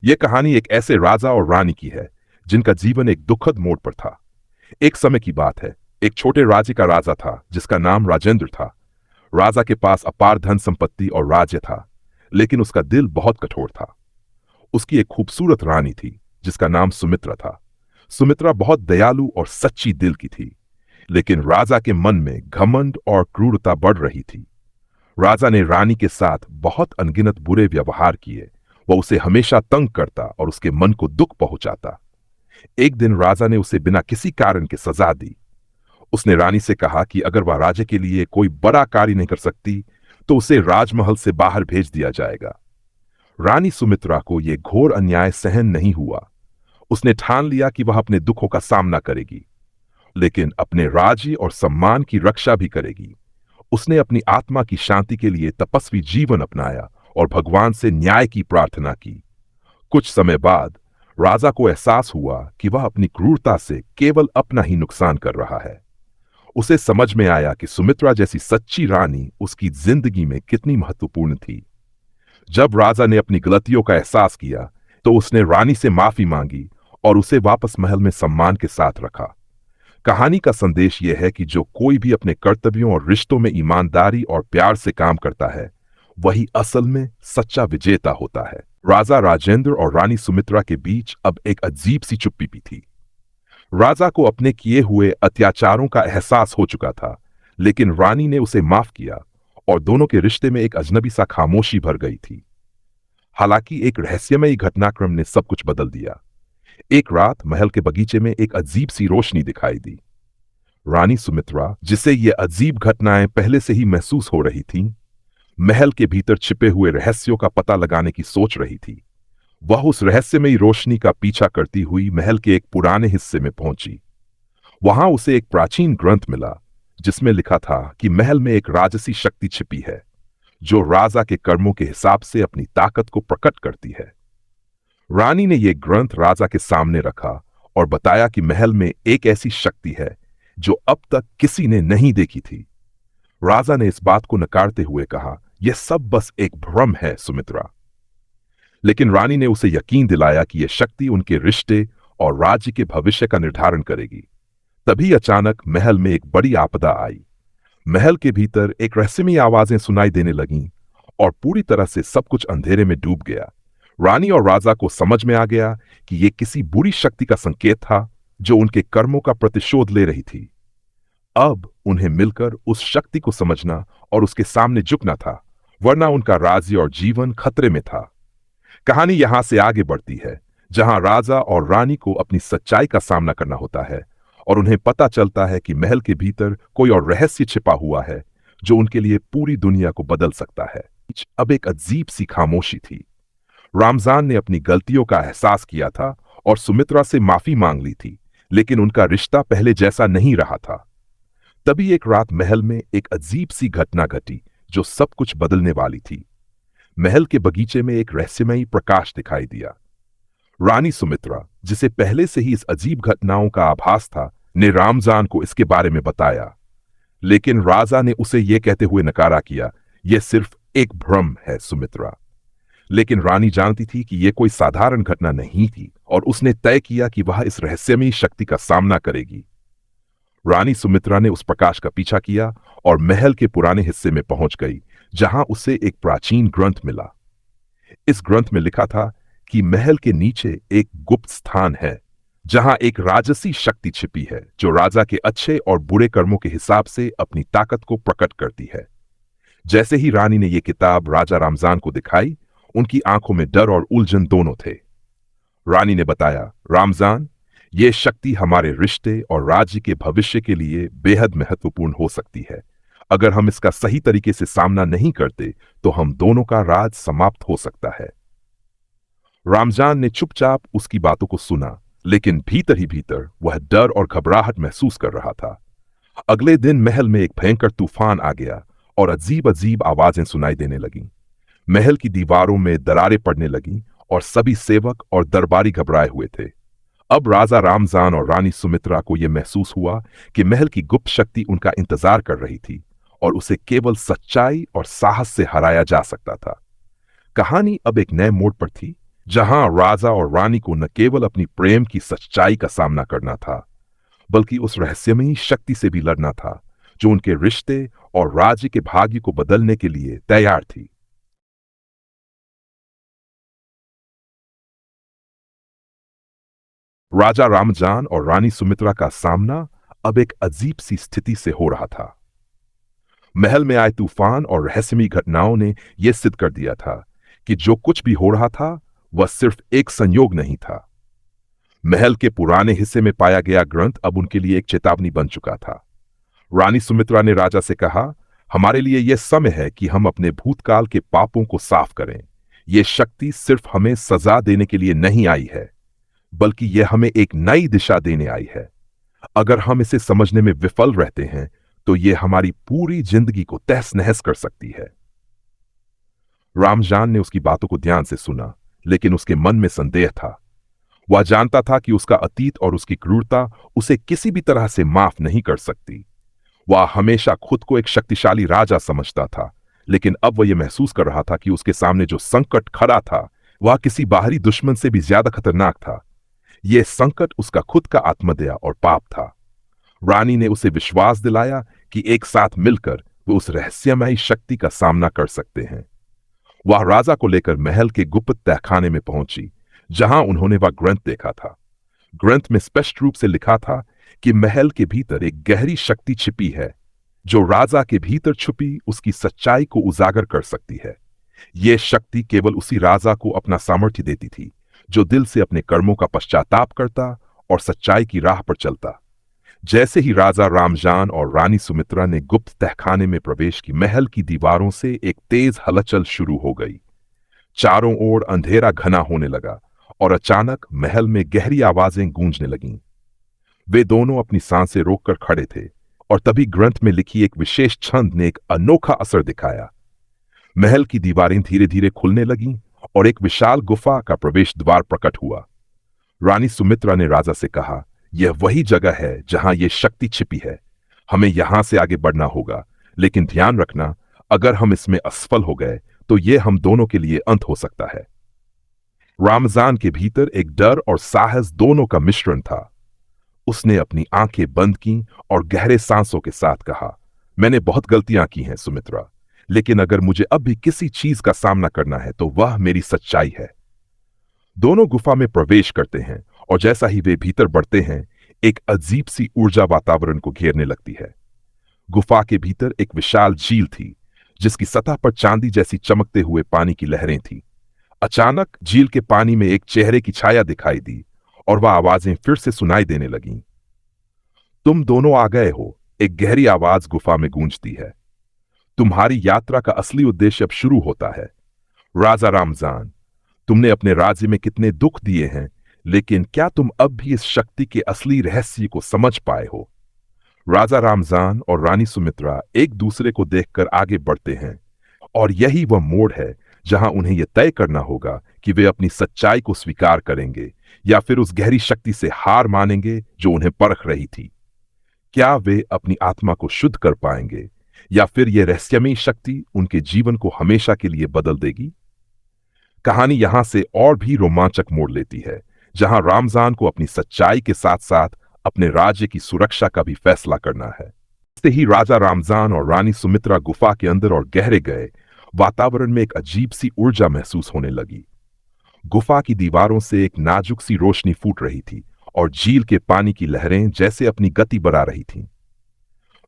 यह कहानी एक ऐसे राजा और रानी की है जिनका जीवन एक दुखद मोड़ पर था। एक समय की बात है, एक छोटे राज्य का राजा था जिसका नाम राजेंद्र था। राजा के पास अपार धन संपत्ति और राज्य था, लेकिन उसका दिल बहुत कठोर था। उसकी एक खूबसूरत रानी थी जिसका नाम सुमित्रा था। सुमित्रा बहुत दयालु और सच्ची दिल की थी, लेकिन राजा के मन में घमंड और क्रूरता बढ़ रही थी। राजा ने रानी के साथ बहुत अनगिनत बुरे व्यवहार किए। वह उसे हमेशा तंग करता और उसके मन को दुख पहुंचाता। एक दिन राजा ने उसे बिना किसी कारण के सजा दी। उसने रानी से कहा कि अगर वह राज्य के लिए कोई बड़ा कार्य नहीं कर सकती तो उसे राजमहल से बाहर भेज दिया जाएगा। रानी सुमित्रा को यह घोर अन्याय सहन नहीं हुआ। उसने ठान लिया कि वह अपने दुखों का सामना करेगी, लेकिन अपने राज्य और सम्मान की रक्षा भी करेगी। उसने अपनी आत्मा की शांति के लिए तपस्वी जीवन अपनाया और भगवान से न्याय की प्रार्थना की। कुछ समय बाद राजा को एहसास हुआ कि वह अपनी क्रूरता से केवल अपना ही नुकसान कर रहा है। उसे समझ में आया कि सुमित्रा जैसी सच्ची रानी उसकी जिंदगी में कितनी महत्वपूर्ण थी। जब राजा ने अपनी गलतियों का एहसास किया तो उसने रानी से माफी मांगी और उसे वापस महल में सम्मान के साथ रखा। कहानी का संदेश यह है कि जो कोई भी अपने कर्तव्यों और रिश्तों में ईमानदारी और प्यार से काम करता है, वही असल में सच्चा विजेता होता है। राजा राजेंद्र और रानी सुमित्रा के बीच अब एक अजीब सी चुप्पी भी थी। राजा को अपने किए हुए अत्याचारों का एहसास हो चुका था, लेकिन रानी ने उसे माफ किया और दोनों के रिश्ते में एक अजनबी सा खामोशी भर गई थी। हालांकि एक रहस्यमयी घटनाक्रम ने सब कुछ बदल दिया। एक रात महल के बगीचे में एक अजीब सी रोशनी दिखाई दी। रानी सुमित्रा, जिसे ये अजीब घटनाएं पहले से ही महसूस हो रही थीं, महल के भीतर छिपे हुए रहस्यों का पता लगाने की सोच रही थी। वह उस रहस्यमयी रोशनी का पीछा करती हुई महल के एक पुराने हिस्से में पहुंची। वहां उसे एक प्राचीन ग्रंथ मिला जिसमें लिखा था कि महल में एक राजसी शक्ति छिपी है जो राजा के कर्मों के हिसाब से अपनी ताकत को प्रकट करती है। रानी ने यह ग्रंथ राजा के सामने रखा और बताया कि महल में एक ऐसी शक्ति है जो अब तक किसी ने नहीं देखी थी। राजा ने इस बात को नकारते हुए कहा, यह सब बस एक भ्रम है सुमित्रा। लेकिन रानी ने उसे यकीन दिलाया कि यह शक्ति उनके रिश्ते और राज्य के भविष्य का निर्धारण करेगी। तभी अचानक महल में एक बड़ी आपदा आई। महल के भीतर एक रहस्यमयी आवाजें सुनाई देने लगीं और पूरी तरह से सब कुछ अंधेरे में डूब गया। रानी और राजा को समझ में आ गया कि यह किसी बुरी शक्ति का संकेत था जो उनके कर्मों का प्रतिशोध ले रही थी। अब उन्हें मिलकर उस शक्ति को समझना और उसके सामने झुकना था, वरना उनका राज्य और जीवन खतरे में था। कहानी यहां से आगे बढ़ती है, जहां राजा और रानी को अपनी सच्चाई का सामना करना होता है और उन्हें पता चलता है कि महल के भीतर कोई और रहस्य छिपा हुआ है जो उनके लिए पूरी दुनिया को बदल सकता है। अब एक अजीब सी खामोशी थी। रामजान ने अपनी गलतियों का एहसास किया था और सुमित्रा से माफी मांग ली थी, लेकिन उनका रिश्ता पहले जैसा नहीं रहा था। तभी एक रात महल में एक अजीब सी घटना घटी जो सब कुछ बदलने वाली थी। महल के बगीचे में एक रहस्यमयी प्रकाश दिखाई दिया। रानी सुमित्रा, जिसे पहले से ही इस अजीब घटनाओं का आभास था, ने रामजान को इसके बारे में बताया, लेकिन राजा ने उसे यह कहते हुए नकारा किया, यह सिर्फ एक भ्रम है सुमित्रा। लेकिन रानी जानती थी कि यह कोई साधारण घटना नहीं थी और उसने तय किया कि वह इस रहस्यमयी शक्ति का सामना करेगी। रानी सुमित्रा ने उस प्रकाश का पीछा किया और महल के पुराने हिस्से में पहुंच गई, जहां उसे एक प्राचीन ग्रंथ मिला। इस ग्रंथ में लिखा था कि महल के नीचे एक गुप्त स्थान है जहां एक राजसी शक्ति छिपी है जो राजा के अच्छे और बुरे कर्मों के हिसाब से अपनी ताकत को प्रकट करती है। जैसे ही रानी ने यह किताब राजा रामजान को दिखाई, उनकी आंखों में डर और उलझन दोनों थे। रानी ने बताया, रामजान, यह शक्ति हमारे रिश्ते और राज्य के भविष्य के लिए बेहद महत्वपूर्ण हो सकती है। अगर हम इसका सही तरीके से सामना नहीं करते तो हम दोनों का राज समाप्त हो सकता है। रामजान ने चुपचाप उसकी बातों को सुना, लेकिन भीतर ही भीतर वह डर और घबराहट महसूस कर रहा था। अगले दिन महल में एक भयंकर तूफान आ गया और अजीब अजीब आवाजें सुनाई देने लगीं। महल की दीवारों में दरारें पड़ने लगीं और सभी सेवक और दरबारी घबराए हुए थे। अब राजा रामजान और रानी सुमित्रा को यह महसूस हुआ कि महल की गुप्त शक्ति उनका इंतजार कर रही थी और उसे केवल सच्चाई और साहस से हराया जा सकता था। कहानी अब एक नए मोड़ पर थी, जहां राजा और रानी को न केवल अपनी प्रेम की सच्चाई का सामना करना था, बल्कि उस रहस्यमयी शक्ति से भी लड़ना था जो उनके रिश्ते और राज्य के भाग्य को बदलने के लिए तैयार थी। राजा रामजान और रानी सुमित्रा का सामना अब एक अजीब सी स्थिति से हो रहा था। महल में आए तूफान और रहस्यमयी घटनाओं ने यह सिद्ध कर दिया था कि जो कुछ भी हो रहा था वह सिर्फ एक संयोग नहीं था। महल के पुराने हिस्से में पाया गया ग्रंथ अब उनके लिए एक चेतावनी बन चुका था। रानी सुमित्रा ने राजा से कहा, हमारे लिए यह समय है कि हम अपने भूतकाल के पापों को साफ करें। यह शक्ति सिर्फ हमें सजा देने के लिए नहीं आई है, बल्कि यह हमें एक नई दिशा देने आई है। अगर हम इसे समझने में विफल रहते हैं तो यह हमारी पूरी जिंदगी को तहस नहस कर सकती है। रामजान ने उसकी बातों को ध्यान से सुना, लेकिन उसके मन में संदेह था। वह जानता था कि उसका अतीत और उसकी क्रूरता उसे किसी भी तरह से माफ नहीं कर सकती। वह हमेशा खुद को एक शक्तिशाली राजा समझता था, लेकिन अब वह यह महसूस कर रहा था कि उसके सामने जो संकट खड़ा था वह किसी बाहरी दुश्मन से भी ज्यादा खतरनाक था। यह संकट उसका खुद का आत्मदया और पाप था। रानी ने उसे विश्वास दिलाया कि एक साथ मिलकर वे उस रहस्यमयी शक्ति का सामना कर सकते हैं। वह राजा को लेकर महल के गुप्त तहखाने में पहुंची, जहां उन्होंने वह ग्रंथ देखा था। ग्रंथ में स्पष्ट रूप से लिखा था कि महल के भीतर एक गहरी शक्ति छिपी है, जो राजा के भीतर छुपी उसकी सच्चाई को उजागर कर सकती है। यह शक्ति केवल उसी राजा को अपना सामर्थ्य देती थी जो दिल से अपने कर्मों का पश्चाताप करता और सच्चाई की राह पर चलता। जैसे ही राजा रामजान और रानी सुमित्रा ने गुप्त तहखाने में प्रवेश की, महल की दीवारों से एक तेज हलचल शुरू हो गई। चारों ओर अंधेरा घना होने लगा और अचानक महल में गहरी आवाजें गूंजने लगीं। वे दोनों अपनी सांसें रोककर खड़े थे और तभी ग्रंथ में लिखी एक विशेष छंद ने एक अनोखा असर दिखाया। महल की दीवारें धीरे धीरे खुलने लगीं और एक विशाल गुफा का प्रवेश द्वार प्रकट हुआ। रानी सुमित्रा ने राजा से कहा, यह वही जगह है जहां यह शक्ति छिपी है। हमें यहां से आगे बढ़ना होगा, लेकिन ध्यान रखना, अगर हम इसमें असफल हो गए तो यह हम दोनों के लिए अंत हो सकता है। रामजान के भीतर एक डर और साहस दोनों का मिश्रण था। उसने अपनी आंखें बंद की और गहरे सांसों के साथ कहा, मैंने बहुत गलतियां की हैं सुमित्रा, लेकिन अगर मुझे अब भी किसी चीज का सामना करना है तो वह मेरी सच्चाई है। दोनों गुफा में प्रवेश करते हैं और जैसा ही वे भीतर बढ़ते हैं, एक अजीब सी ऊर्जा वातावरण को घेरने लगती है। गुफा के भीतर एक विशाल झील थी, जिसकी सतह पर चांदी जैसी चमकते हुए पानी की लहरें थीं। अचानक झील के पानी में एक चेहरे की छाया दिखाई दी और वह आवाजें फिर से सुनाई देने लगीं। तुम दोनों आ गए हो, एक गहरी आवाज गुफा में गूंजती है। तुम्हारी यात्रा का असली उद्देश्य अब शुरू होता है। राजा रामजान, तुमने अपने राज्य में कितने दुख दिए हैं, लेकिन क्या तुम अब भी इस शक्ति के असली रहस्य को समझ पाए हो? राजा रामजान और रानी सुमित्रा एक दूसरे को देखकर आगे बढ़ते हैं और यही वह मोड़ है जहां उन्हें यह तय करना होगा कि वे अपनी सच्चाई को स्वीकार करेंगे या फिर उस गहरी शक्ति से हार मानेंगे जो उन्हें परख रही थी। क्या वे अपनी आत्मा को शुद्ध कर पाएंगे या फिर यह रहस्यमयी शक्ति उनके जीवन को हमेशा के लिए बदल देगी? कहानी यहां से और भी रोमांचक मोड़ लेती है, जहां रामजान को अपनी सच्चाई के साथ साथ अपने राज्य की सुरक्षा का भी फैसला करना है। इससे ही राजा रामजान और रानी सुमित्रा गुफा के अंदर और गहरे गए, वातावरण में एक अजीब सी ऊर्जा महसूस होने लगी। गुफा की दीवारों से एक नाजुक सी रोशनी फूट रही थी और झील के पानी की लहरें जैसे अपनी गति बढ़ा रही थीं।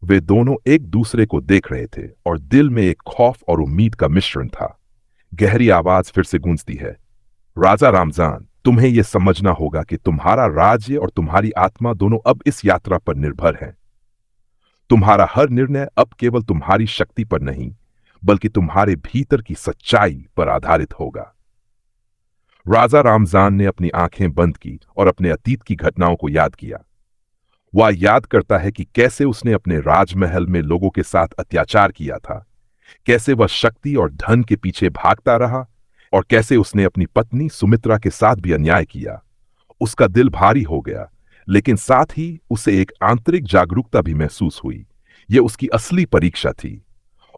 वे दोनों एक दूसरे को देख रहे थे और दिल में एक खौफ और उम्मीद का मिश्रण था। गहरी आवाज फिर से गूंजती है, राजा रामजान, तुम्हें यह समझना होगा कि तुम्हारा राज्य और तुम्हारी आत्मा दोनों अब इस यात्रा पर निर्भर हैं। तुम्हारा हर निर्णय अब केवल तुम्हारी शक्ति पर नहीं, बल्कि तुम्हारे भीतर की सच्चाई पर आधारित होगा। राजा रामजान ने अपनी आंखें बंद की और अपने अतीत की घटनाओं को याद किया। वह याद करता है कि कैसे उसने अपने राजमहल में लोगों के साथ अत्याचार किया था, कैसे वह शक्ति और धन के पीछे भागता रहा और कैसे उसने अपनी पत्नी सुमित्रा के साथ भी अन्याय किया। उसका दिल भारी हो गया, लेकिन साथ ही उसे एक आंतरिक जागरूकता भी महसूस हुई। यह उसकी असली परीक्षा थी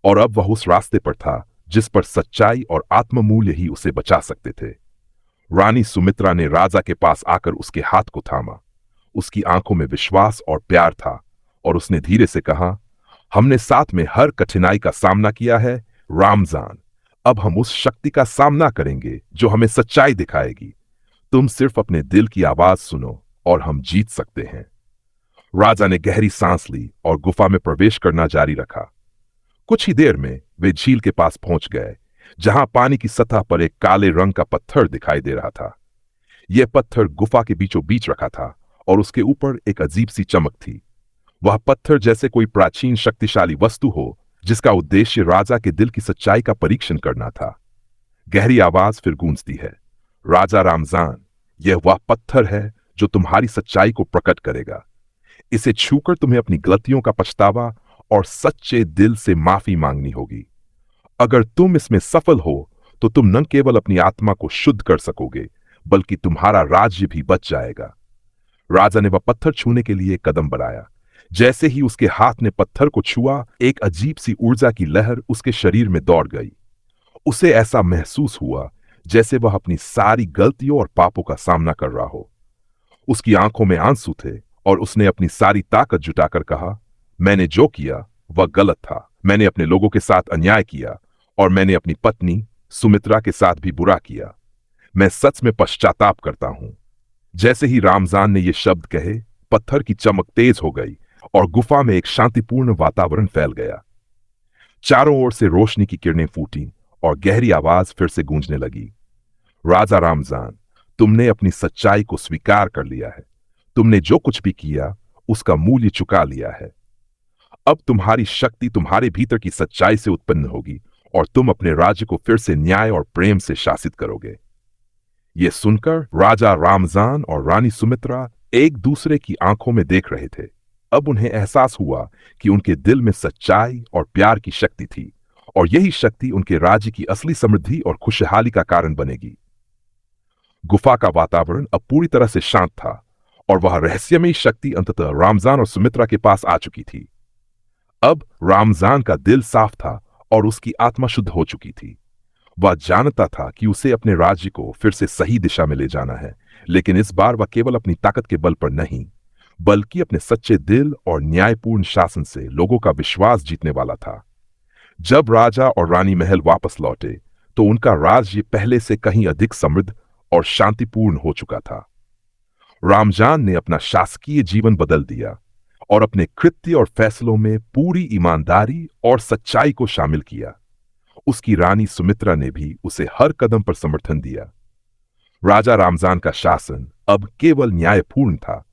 और अब वह उस रास्ते पर था जिस पर सच्चाई और आत्ममूल्य ही उसे बचा सकते थे। रानी सुमित्रा ने राजा के पास आकर उसके हाथ को थामा। उसकी आंखों में विश्वास और प्यार था और उसने धीरे से कहा, हमने साथ में हर कठिनाई का सामना किया है रामजान। अब हम उस शक्ति का सामना करेंगे जो हमें सच्चाई दिखाएगी। तुम सिर्फ अपने दिल की आवाज सुनो और हम जीत सकते हैं। राजा ने गहरी सांस ली और गुफा में प्रवेश करना जारी रखा। कुछ ही देर में वे झील के पास पहुंच गए, जहां पानी की सतह पर एक काले रंग का पत्थर दिखाई दे रहा था। यह पत्थर गुफा के बीचों बीच रखा था और उसके ऊपर एक अजीब सी चमक थी। वह पत्थर जैसे कोई प्राचीन शक्तिशाली वस्तु हो, जिसका उद्देश्य राजा के दिल की सच्चाई का परीक्षण करना था। गहरी आवाज फिर गूंजती है, राजा रामजान, यह वह पत्थर है जो तुम्हारी सच्चाई को प्रकट करेगा। इसे छूकर तुम्हें अपनी गलतियों का पछतावा और सच्चे दिल से माफी मांगनी होगी। अगर तुम इसमें सफल हो तो तुम न केवल अपनी आत्मा को शुद्ध कर सकोगे, बल्कि तुम्हारा राज्य भी बच जाएगा। राजा ने वह पत्थर छूने के लिए एक कदम बढ़ाया। जैसे ही उसके हाथ ने पत्थर को छुआ, एक अजीब सी ऊर्जा की लहर उसके शरीर में दौड़ गई। उसे ऐसा महसूस हुआ जैसे वह अपनी सारी गलतियों और पापों का सामना कर रहा हो। उसकी आंखों में आंसू थे और उसने अपनी सारी ताकत जुटाकर कहा, मैंने जो किया वह गलत था। मैंने अपने लोगों के साथ अन्याय किया और मैंने अपनी पत्नी सुमित्रा के साथ भी बुरा किया। मैं सच में पश्चाताप करता हूं। जैसे ही रामजान ने ये शब्द कहे, पत्थर की चमक तेज हो गई और गुफा में एक शांतिपूर्ण वातावरण फैल गया। चारों ओर से रोशनी की किरणें फूटी और गहरी आवाज फिर से गूंजने लगी, राजा रामजान, तुमने अपनी सच्चाई को स्वीकार कर लिया है। तुमने जो कुछ भी किया उसका मूल्य चुका लिया है। अब तुम्हारी शक्ति तुम्हारे भीतर की सच्चाई से उत्पन्न होगी और तुम अपने राज्य को फिर से न्याय और प्रेम से शासित करोगे। यह सुनकर राजा रामजान और रानी सुमित्रा एक दूसरे की आंखों में देख रहे थे। अब उन्हें एहसास हुआ कि उनके दिल में सच्चाई और प्यार की शक्ति थी और यही शक्ति उनके राज्य की असली समृद्धि और खुशहाली का कारण बनेगी। गुफा का वातावरण अब पूरी तरह से शांत था और वह रहस्यमयी शक्ति अंततः रामजान और सुमित्रा के पास आ चुकी थी। अब रामजान का दिल साफ था और उसकी आत्मा शुद्ध हो चुकी थी। वह जानता था कि उसे अपने राज्य को फिर से सही दिशा में ले जाना है, लेकिन इस बार वह केवल अपनी ताकत के बल पर नहीं, बल्कि अपने सच्चे दिल और न्यायपूर्ण शासन से लोगों का विश्वास जीतने वाला था। जब राजा और रानी महल वापस लौटे तो उनका राज्य पहले से कहीं अधिक समृद्ध और शांतिपूर्ण हो चुका था। रामजान ने अपना शासकीय जीवन बदल दिया और अपने कृत्य और फैसलों में पूरी ईमानदारी और सच्चाई को शामिल किया। उसकी रानी सुमित्रा ने भी उसे हर कदम पर समर्थन दिया। राजा रामजान का शासन अब केवल न्यायपूर्ण था,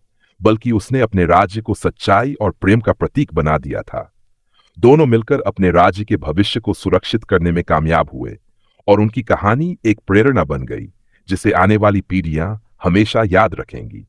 बल्कि उसने अपने राज्य को सच्चाई और प्रेम का प्रतीक बना दिया था। दोनों मिलकर अपने राज्य के भविष्य को सुरक्षित करने में कामयाब हुए और उनकी कहानी एक प्रेरणा बन गई, जिसे आने वाली पीढ़ियां हमेशा याद रखेंगी।